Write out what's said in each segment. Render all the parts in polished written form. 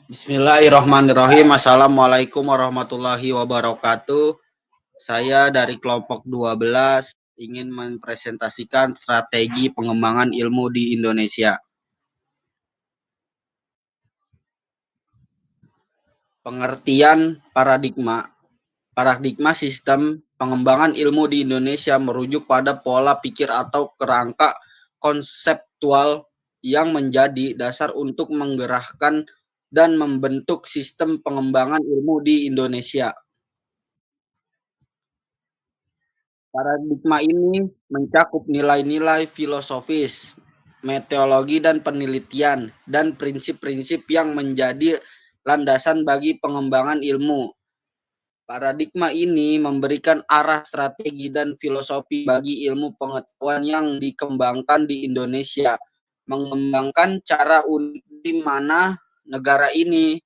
Bismillahirrahmanirrahim. Assalamualaikum warahmatullahi wabarakatuh. Saya dari kelompok 12 ingin mempresentasikan strategi pengembangan ilmu di Indonesia. Pengertian paradigma. Paradigma sistem pengembangan ilmu di Indonesia merujuk pada pola pikir atau kerangka konseptual yang menjadi dasar untuk menggerakkan dan membentuk sistem pengembangan ilmu di Indonesia. Paradigma ini mencakup nilai-nilai filosofis, metodologi dan penelitian, dan prinsip-prinsip yang menjadi landasan bagi pengembangan ilmu. Paradigma ini memberikan arah strategi dan filosofi bagi ilmu pengetahuan yang dikembangkan di Indonesia, mengembangkan cara unik di mana negara ini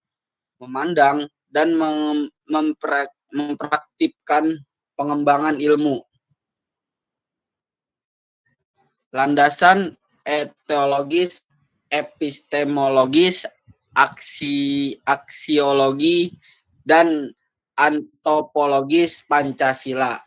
memandang dan mempraktikkan pengembangan ilmu. Landasan etiologis, epistemologis, aksiologi, dan antropologis Pancasila.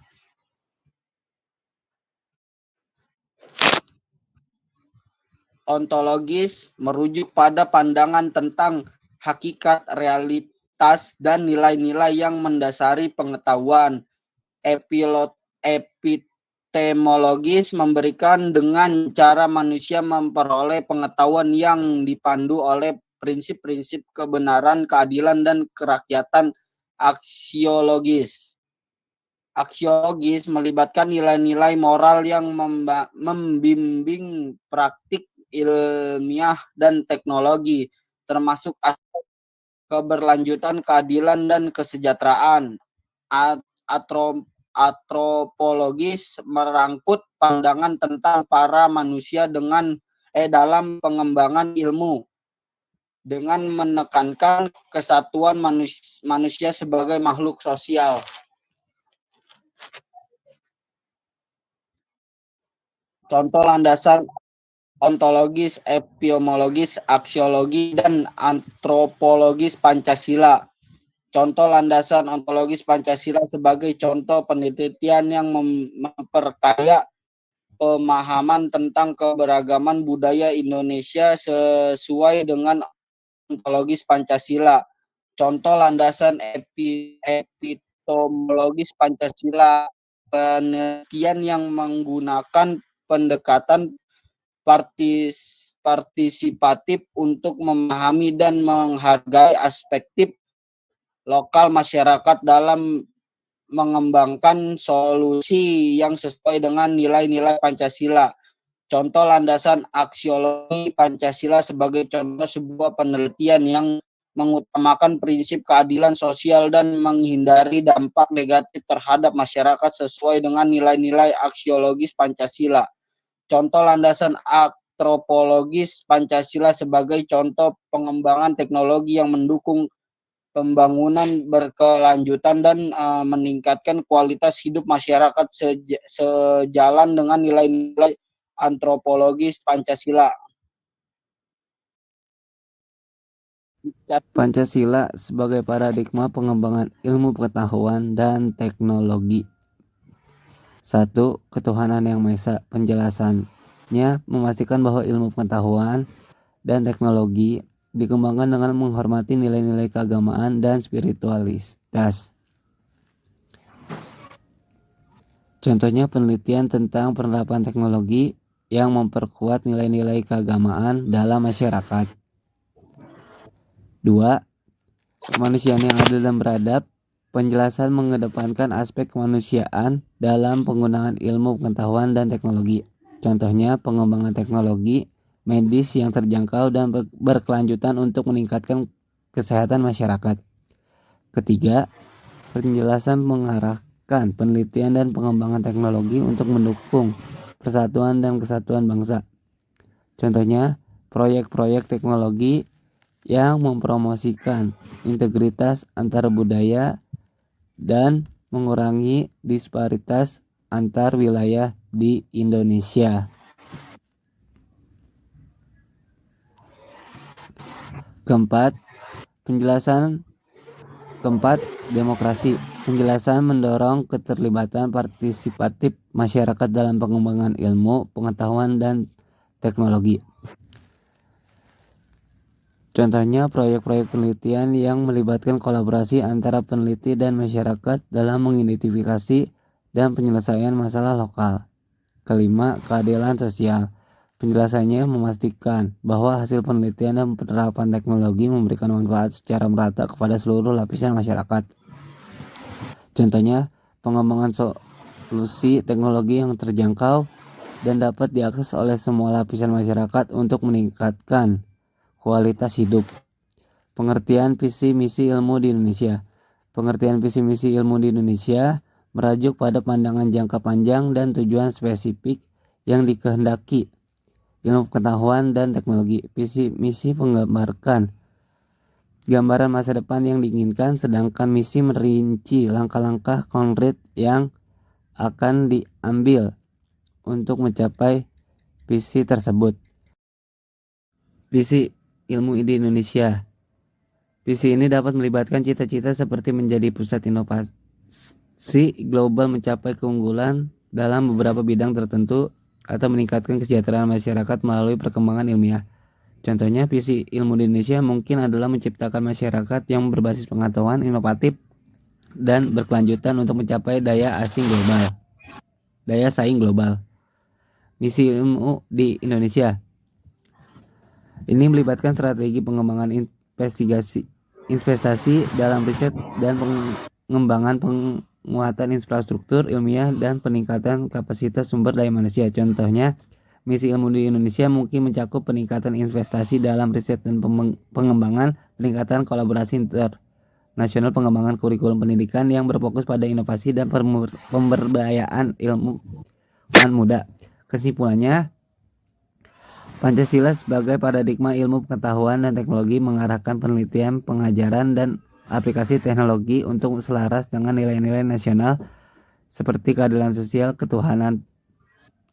Ontologis merujuk pada pandangan tentang hakikat, realitas, dan nilai-nilai yang mendasari pengetahuan. Epistemologis memberikan dengan cara manusia memperoleh pengetahuan yang dipandu oleh prinsip-prinsip kebenaran, keadilan, dan kerakyatan. Aksiologis melibatkan nilai-nilai moral yang membimbing praktik ilmiah dan teknologi, termasuk aspek keberlanjutan, keadilan, dan kesejahteraan. Antropologis merangkut pandangan tentang para manusia dalam pengembangan ilmu dengan menekankan kesatuan manusia sebagai makhluk sosial. Contoh landasan ontologis, epistemologis, aksiologi, dan antropologis Pancasila. Contoh landasan ontologis Pancasila sebagai contoh penelitian yang memperkaya pemahaman tentang keberagaman budaya Indonesia sesuai dengan ontologis Pancasila. Contoh landasan epistemologis Pancasila, penelitian yang menggunakan pendekatan partisipatif untuk memahami dan menghargai aspek lokal masyarakat dalam mengembangkan solusi yang sesuai dengan nilai-nilai Pancasila. Contoh landasan aksiologi Pancasila sebagai contoh sebuah penelitian yang mengutamakan prinsip keadilan sosial dan menghindari dampak negatif terhadap masyarakat sesuai dengan nilai-nilai aksiologis Pancasila. Contoh landasan antropologis Pancasila sebagai contoh pengembangan teknologi yang mendukung pembangunan berkelanjutan dan meningkatkan kualitas hidup masyarakat sejalan dengan nilai-nilai antropologis Pancasila. Pancasila sebagai paradigma pengembangan ilmu pengetahuan dan teknologi. 1. Ketuhanan yang Maha Esa. Penjelasannya memastikan bahwa ilmu pengetahuan dan teknologi dikembangkan dengan menghormati nilai-nilai keagamaan dan spiritualitas. Contohnya penelitian tentang penerapan teknologi yang memperkuat nilai-nilai keagamaan dalam masyarakat. 2. Kemanusiaan yang adil dan beradab. Penjelasan mengedepankan aspek kemanusiaan dalam penggunaan ilmu pengetahuan dan teknologi. Contohnya pengembangan teknologi medis yang terjangkau dan berkelanjutan untuk meningkatkan kesehatan masyarakat. Ketiga, penjelasan mengarahkan penelitian dan pengembangan teknologi untuk mendukung persatuan dan kesatuan bangsa. Contohnya, proyek-proyek teknologi yang mempromosikan integritas antar budaya dan mengurangi disparitas antar wilayah di Indonesia. Keempat, Penjelasan keempat, demokrasi. Penjelasan mendorong keterlibatan partisipatif masyarakat dalam pengembangan ilmu, pengetahuan, dan teknologi. Contohnya, proyek-proyek penelitian yang melibatkan kolaborasi antara peneliti dan masyarakat dalam mengidentifikasi dan penyelesaian masalah lokal. Kelima, keadilan sosial. Penjelasannya memastikan bahwa hasil penelitian dan penerapan teknologi memberikan manfaat secara merata kepada seluruh lapisan masyarakat. Contohnya, pengembangan solusi teknologi yang terjangkau dan dapat diakses oleh semua lapisan masyarakat untuk meningkatkan kualitas hidup. Pengertian visi misi ilmu di Indonesia. Pengertian visi misi ilmu di Indonesia merajuk pada pandangan jangka panjang dan tujuan spesifik yang dikehendaki ilmu pengetahuan dan teknologi. Visi misi menggambarkan gambaran masa depan yang diinginkan, sedangkan misi merinci langkah-langkah konkret yang akan diambil untuk mencapai visi tersebut. Visi ilmu di Indonesia. Visi ini dapat melibatkan cita-cita seperti menjadi pusat inovasi global, mencapai keunggulan dalam beberapa bidang tertentu, atau meningkatkan kesejahteraan masyarakat melalui perkembangan ilmiah. Contohnya, visi ilmu di Indonesia mungkin adalah menciptakan masyarakat yang berbasis pengetahuan, inovatif, dan berkelanjutan untuk mencapai daya saing global. Misi ilmu di Indonesia ini melibatkan strategi pengembangan investasi dalam riset dan pengembangan, penguatan infrastruktur ilmiah, dan peningkatan kapasitas sumber daya manusia. Contohnya, misi ilmu di Indonesia mungkin mencakup peningkatan investasi dalam riset dan pengembangan, peningkatan kolaborasi internasional, pengembangan kurikulum pendidikan yang berfokus pada inovasi dan pemberdayaan ilmuwan muda. Kesimpulannya, Pancasila sebagai paradigma ilmu pengetahuan dan teknologi mengarahkan penelitian, pengajaran, dan aplikasi teknologi untuk selaras dengan nilai-nilai nasional seperti keadilan sosial, ketuhanan,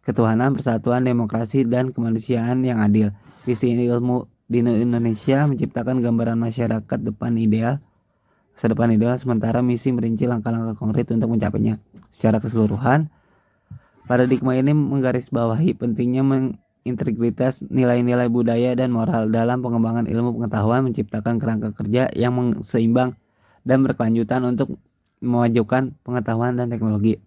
persatuan, demokrasi, dan kemanusiaan yang adil. Visi ilmu di Indonesia menciptakan gambaran masyarakat masa depan ideal, sementara misi merinci langkah-langkah konkret untuk mencapainya. Secara keseluruhan, paradigma ini menggarisbawahi pentingnya integritas, nilai-nilai budaya, dan moral dalam pengembangan ilmu pengetahuan, menciptakan kerangka kerja yang seimbang dan berkelanjutan untuk memajukan pengetahuan dan teknologi.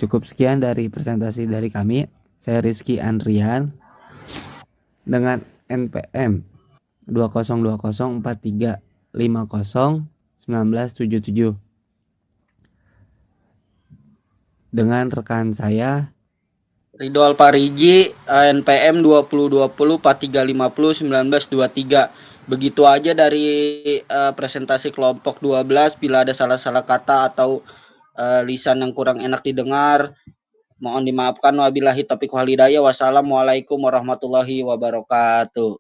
Cukup sekian dari presentasi dari kami. Saya Rizky Andrian dengan NPM 202043501977 dengan rekan saya Ridho Alpariji, NPM 202043501923. Begitu aja dari presentasi kelompok 12. Bila ada salah-salah kata atau lisan yang kurang enak didengar, mohon dimaafkan. Wabillahi taufiq wal hidayah. Wassalamualaikum warahmatullahi wabarakatuh.